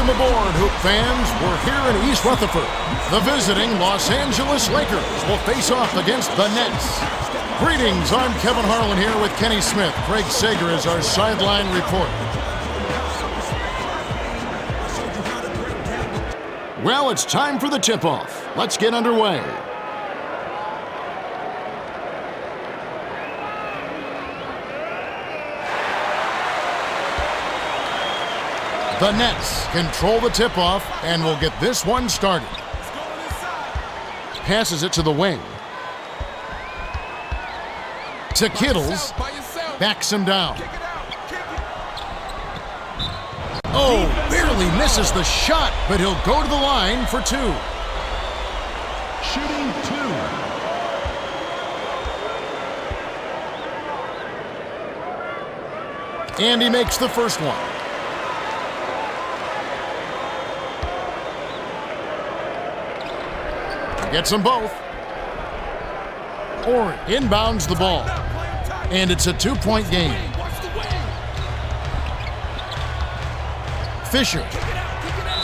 Welcome aboard, Hoop fans. We're here in East Rutherford. The visiting Los Angeles Lakers will face off against the Nets. Greetings, I'm Kevin Harlan here with Kenny Smith. Craig Sager is our sideline report. Well, it's time for the tip-off. Let's get underway. The Nets control the tip-off and will get this one started. Passes it to the wing. To Kittles. Backs him down. Oh, barely misses the shot, but he'll go to the line for two. Shooting two. And he makes the first one. Gets them both. Or inbounds the ball. And it's a two-point game. Fisher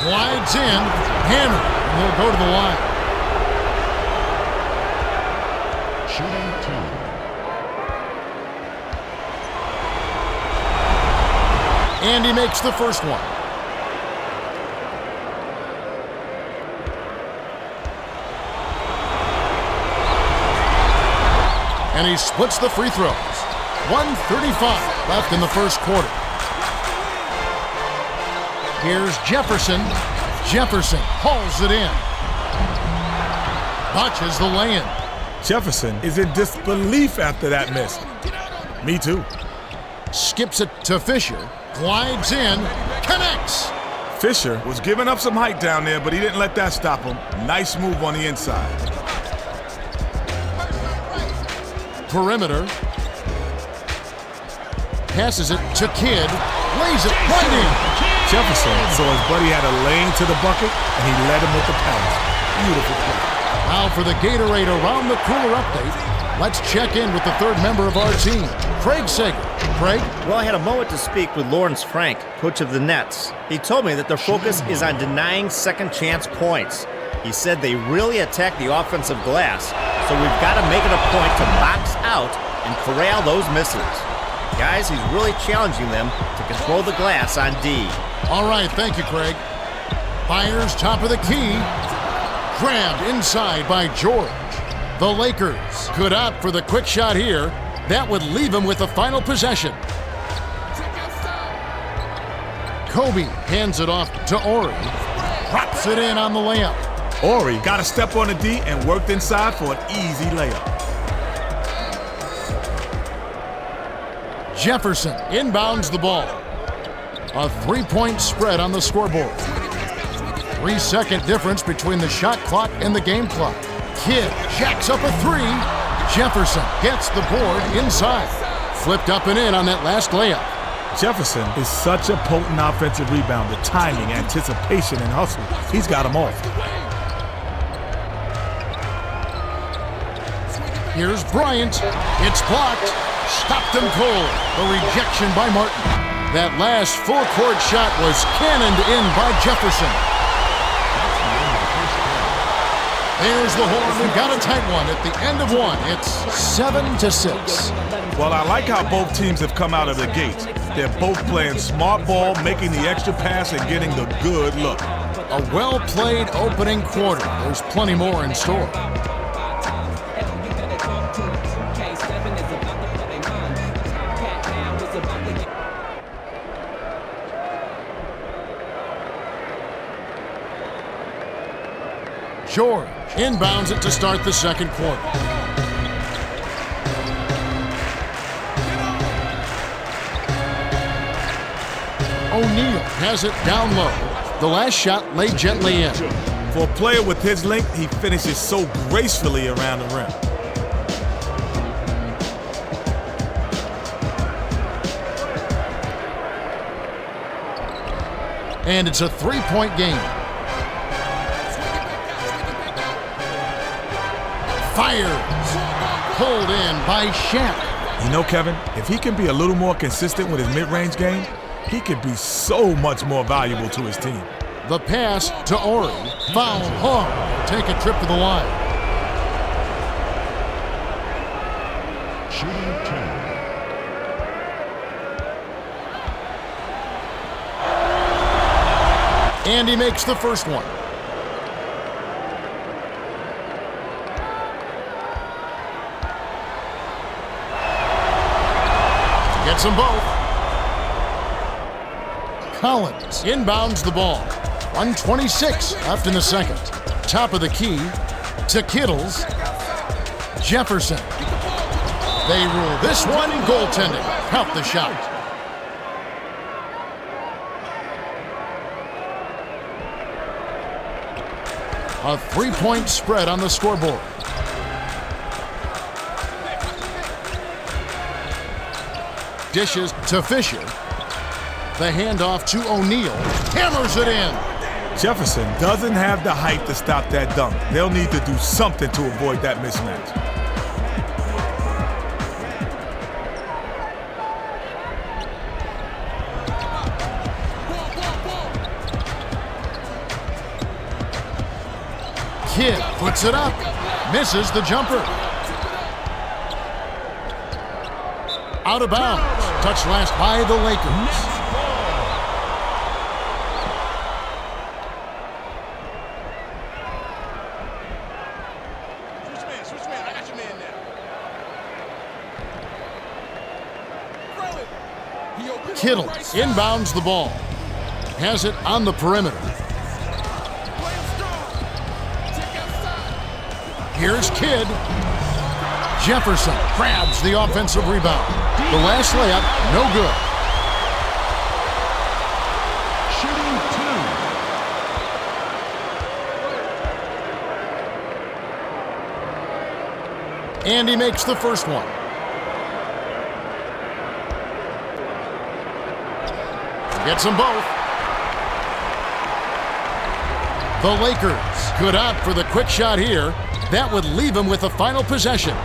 glides in, hammer, and he'll go to the line. Shooting two. And he makes the first one. And he splits the free throws. 1:35 left in the first quarter. Here's Jefferson. Jefferson hauls it in. Botches the lay-in. Jefferson is in disbelief after that miss. Me too. Skips it to Fisher. Glides in. Connects. Fisher was giving up some height down there, but he didn't let that stop him. Nice move on the inside. Perimeter. Passes it to Kidd. Lays it right in. Jefferson saw his buddy had a lane to the bucket, and he led him with the pass. Beautiful play. Now for the Gatorade Around the Cooler update. Let's check in with the third member of our team, Craig Sager. Craig? Well, I had a moment to speak with Lawrence Frank, coach of the Nets. He told me that their focus is on denying second chance points. He said they really attack the offensive glass, so we've got to make it a point to box out and corral those misses. Guys, he's really challenging them to control the glass on D. All right, thank you, Craig. Fires top of the key. Grabbed inside by George. The Lakers could opt for the quick shot here. That would leave him with the final possession. Kobe hands it off to Ori. Props it in on the layup. Ori got to step on the D and worked inside for an easy layup. Jefferson inbounds the ball. A three-point spread on the scoreboard. 3-second difference between the shot clock and the game clock. Kidd jacks up a three. Jefferson gets the board inside. Flipped up and in on that last layup. Jefferson is such a potent offensive rebounder. Timing, anticipation, and hustle. He's got them all. Here's Bryant. It's blocked. Stopped him cold. A rejection by Martin. That last full-court shot was cannoned in by Jefferson. There's the horn. We've got a tight one at the end of one. It's 7-6. Well, I like how both teams have come out of the gates. They're both playing smart ball, making the extra pass, and getting the good look. A well-played opening quarter. There's plenty more in store. George inbounds it to start the second quarter. O'Neal has it down low. The last shot laid gently in. For a player with his length, he finishes so gracefully around the rim. And it's a three-point game. Fires. Pulled in by Shaq. You know, Kevin, if he can be a little more consistent with his mid-range game, he could be so much more valuable to his team. The pass to Ori. Foul. Hung. Take a trip to the line. Shooting 2. And he makes the first one. Gets them both. Collins inbounds the ball. 1:26 left in the second. Top of the key to Kittles. Jefferson. They rule this one goaltending. Count the shot. A 3-point spread on the scoreboard. Dishes to Fisher. The handoff to O'Neal. Hammers it in. Jefferson doesn't have the height to stop that dunk. They'll need to do something to avoid that mismatch. Kidd puts it up. Misses the jumper. Out of bounds. Touched last by the Lakers. Switch man. I got your man now. Kittle inbounds the ball. Has it on the perimeter. Here's Kidd. Jefferson grabs the offensive rebound. The last layup, no good. Shooting 2. And he makes the first one. Gets them both. The Lakers could opt for the quick shot here. That would leave him with the final possession.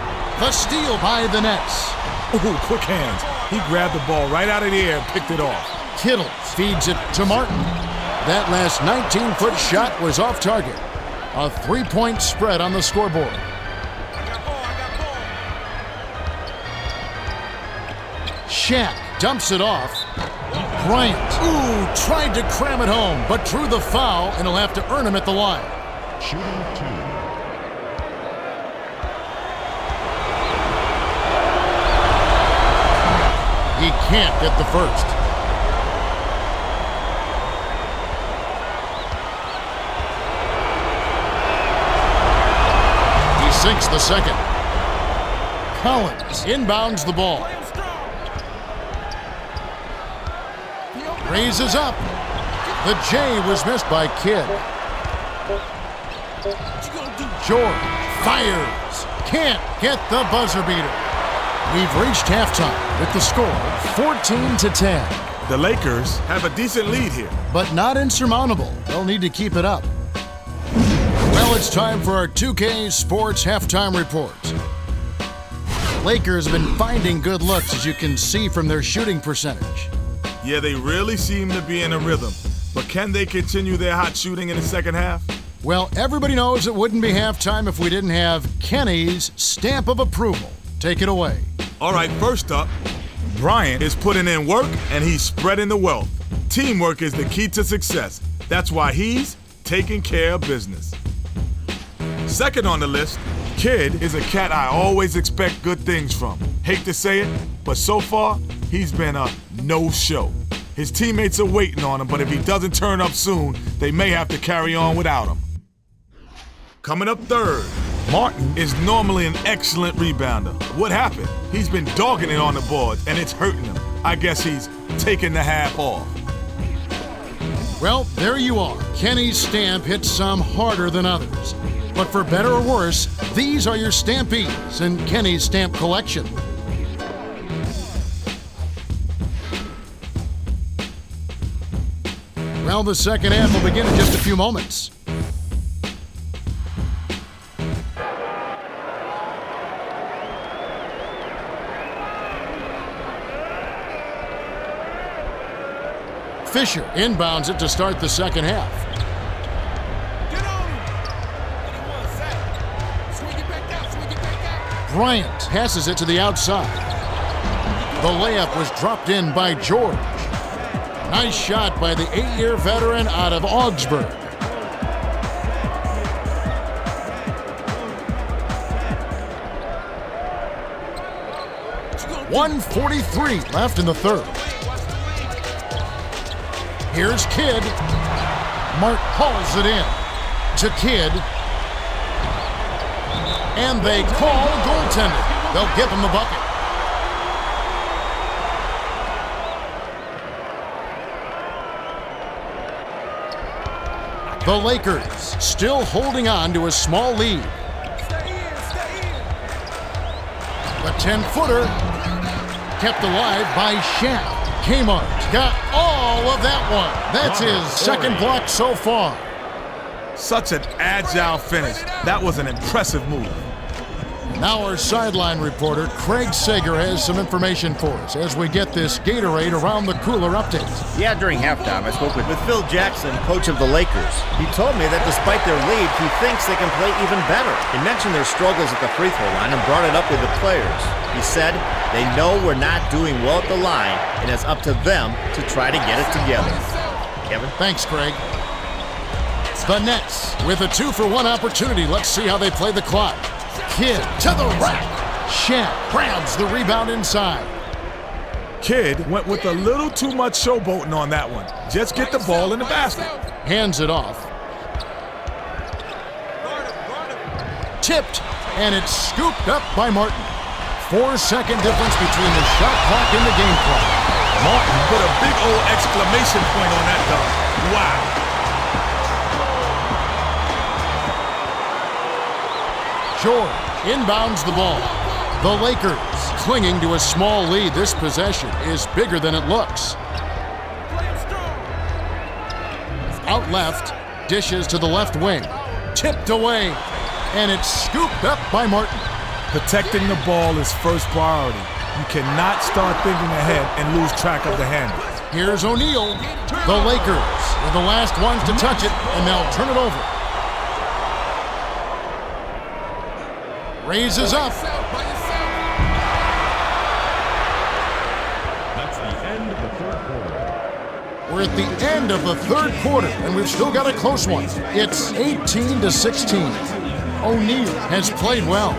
The steal by the Nets. Ooh, quick hands. He grabbed the ball right out of the air and picked it off. Kittle feeds it to Martin. That last 19-foot shot was off target. A 3-point spread on the scoreboard. Shaq dumps it off. Bryant, tried to cram it home, but drew the foul, and he'll have to earn him at the line. Shooting 2. He can't get the first. He sinks the second. Collins inbounds the ball. Raises up. The J was missed by Kidd. George fires. Can't get the buzzer beater. We've reached halftime with the score 14-10. The Lakers have a decent lead here. But not insurmountable. They'll need to keep it up. Well, it's time for our 2K Sports Halftime Report. Lakers have been finding good looks, as you can see from their shooting percentage. Yeah, they really seem to be in a rhythm. But can they continue their hot shooting in the second half? Well, everybody knows it wouldn't be halftime if we didn't have Kenny's stamp of approval. Take it away. All right, first up, Bryant is putting in work and he's spreading the wealth. Teamwork is the key to success. That's why he's taking care of business. Second on the list, Kidd is a cat I always expect good things from. Hate to say it, but so far, he's been a no-show. His teammates are waiting on him, but if he doesn't turn up soon, they may have to carry on without him. Coming up third, Martin is normally an excellent rebounder. What happened? He's been dogging it on the boards, and it's hurting him. I guess he's taking the half off. Well, there you are. Kenny's stamp hits some harder than others. But for better or worse, these are your stampees in Kenny's stamp collection. Well, the second half will begin in just a few moments. Fisher inbounds it to start the second half. Bryant passes it to the outside. The layup was dropped in by George. Nice shot by the 8-year veteran out of Augsburg. .143 left in the third. Here's Kidd. Mark hauls it in to Kidd. And they call goaltending. They'll give him the bucket. The Lakers still holding on to a small lead. The 10-footer kept alive by Shaq. Kmart got all of that one. That's his second block so far. Such an agile finish. That was an impressive move. Now our sideline reporter, Craig Sager, has some information for us as we get this Gatorade Around the Cooler update. Yeah, during halftime, I spoke with Phil Jackson, coach of the Lakers. He told me that despite their lead, he thinks they can play even better. He mentioned their struggles at the free throw line and brought it up with the players. He said they know we're not doing well at the line, and it's up to them to try to get it together. Kevin? Thanks, Craig. The Nets with a 2-for-1 opportunity. Let's see how they play the clock. Kidd to the rack. Shaq grabs the rebound inside. Kidd went with a little too much showboating on that one. Just get the ball in the basket. Hands it off. Tipped, and it's scooped up by Martin. 4-second difference between the shot clock and the game clock. Martin put a big old exclamation point on that dunk. Wow. George inbounds the ball. The Lakers clinging to a small lead. This possession is bigger than it looks. Out left, dishes to the left wing. Tipped away, and it's scooped up by Martin. Protecting the ball is first priority. You cannot start thinking ahead and lose track of the handle. Here's O'Neal. The Lakers are the last ones to touch it, and they'll turn it over. Raises up. That's the end of the third quarter. We're at the end of the third quarter, and we've still got a close one. It's 18-16. O'Neal has played well.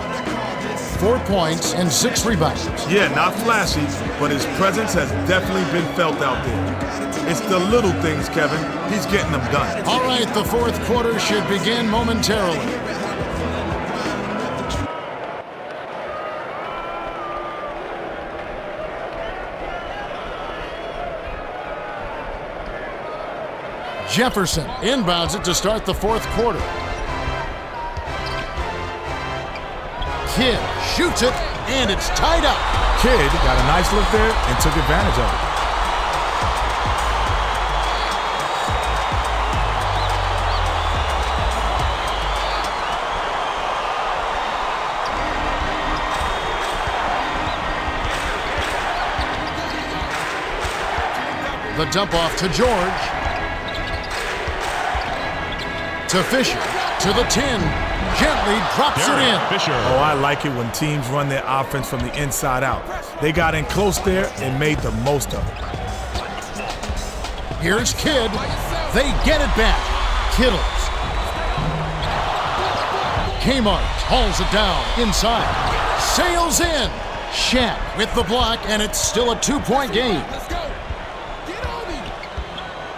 4 points and 6 rebounds. Yeah, not flashy, but his presence has definitely been felt out there. It's the little things, Kevin. He's getting them done. All right, the fourth quarter should begin momentarily. Jefferson inbounds it to start the fourth quarter. Kidd shoots it, and it's tied up. Kidd got a nice look there and took advantage of it. The dump off to George. To Fisher, to the 10, gently drops it in. Fisher. Oh, I like it when teams run their offense from the inside out. They got in close there and made the most of it. Here's Kidd. They get it back. Kittles. Kmart hauls it down inside. Sails in. Shaq with the block, and it's still a 2-point game.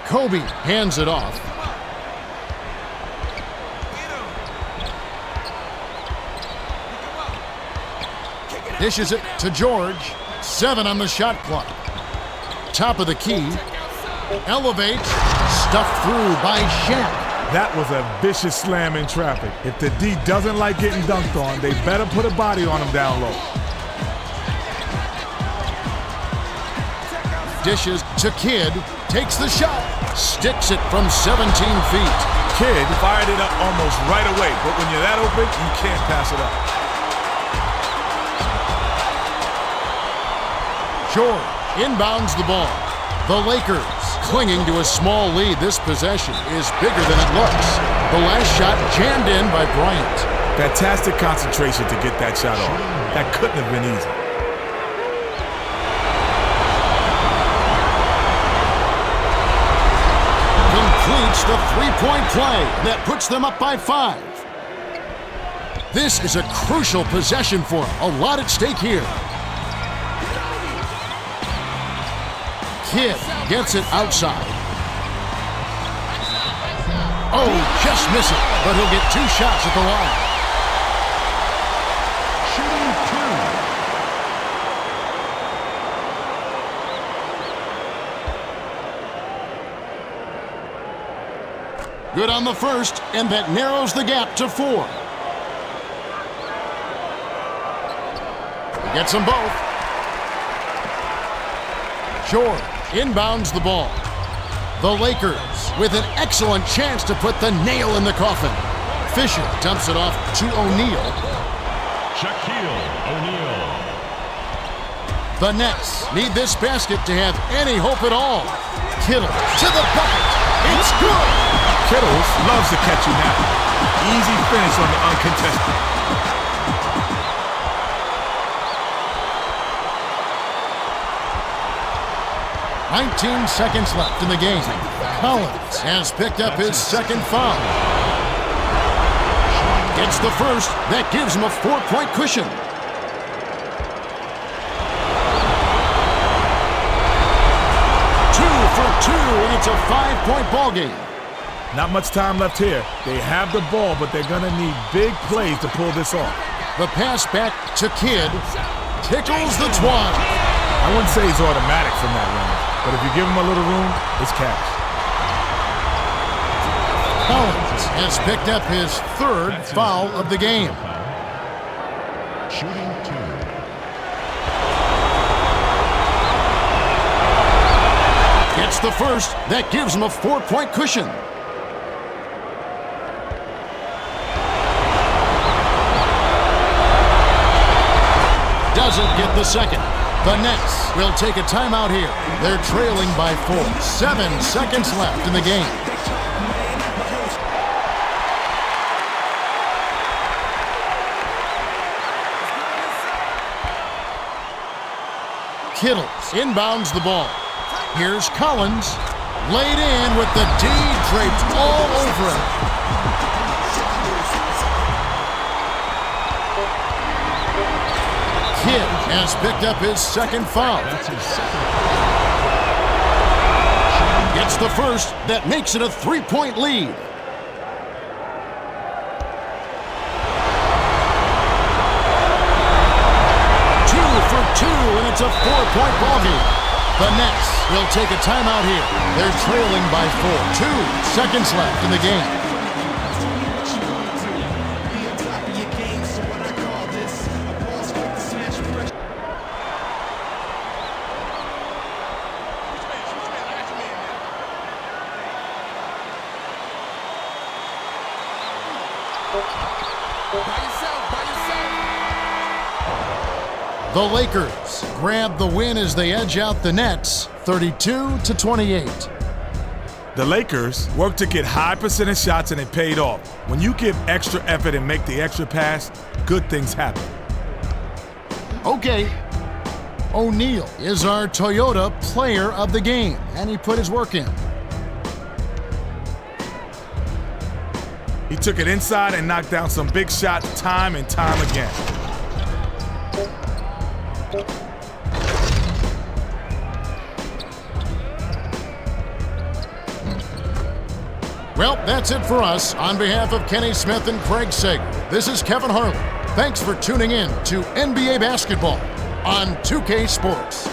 Kobe hands it off. Dishes it to George. 7 on the shot clock. Top of the key. Elevates. Stuffed through by Shaq. That was a vicious slam in traffic. If the D doesn't like getting dunked on, they better put a body on him down low. Dishes to Kidd. Takes the shot. Sticks it from 17 feet. Kidd fired it up almost right away, but when you're that open, you can't pass it up. George inbounds the ball. The Lakers clinging to a small lead. This possession is bigger than it looks. The last shot jammed in by Bryant. Fantastic concentration to get that shot off. That couldn't have been easy. Completes the three-point play that puts them up by 5. This is a crucial possession for him. A lot at stake here. Kidd gets it outside. Oh, just miss it, but he'll get 2 shots at the line. Shooting 2. Good on the first, and that narrows the gap to 4. He gets them both. George inbounds the ball. The Lakers with an excellent chance to put the nail in the coffin. Fisher dumps it off to O'Neal. Shaquille O'Neal. The Nets need this basket to have any hope at all. Kittle to the bucket. It's good. Kittle loves to catch you now. Easy finish on the uncontested. "19 seconds left in the game. Collins has picked up his second foul. Gets the first. That gives him a 4-point cushion. Two for 2, and it's a 5-point ball game. Not much time left here. They have the ball, but they're going to need big plays to pull this off. The pass back to Kidd. Tickles the twine. I wouldn't say he's automatic from that range, but if you give him a little room, it's cash. Collins has picked up his 3rd foul of the game. Shooting 2. Gets the first. That gives him a 4-point cushion. Doesn't get the second. The Nets will take a timeout here. They're trailing by 4. 7 seconds left in the game. Kittle inbounds the ball. Here's Collins. Laid in with the D draped all over him. Kidd has picked up his second foul. That's his second. Gets the first. That makes it a 3-point lead. Two for 2, and it's a 4-point ball game. The Nets will take a timeout here. They're trailing by 4. 2 seconds left in the game. The Lakers grab the win as they edge out the Nets 32-28. The Lakers worked to get high percentage shots and it paid off. When you give extra effort and make the extra pass, good things happen. Okay. O'Neal is our Toyota player of the game, and he put his work in. He took it inside and knocked down some big shots time and time again. Well, that's it for us. On behalf of Kenny Smith and Craig Sager, this is Kevin Harlan. Thanks for tuning in to NBA Basketball on 2K Sports.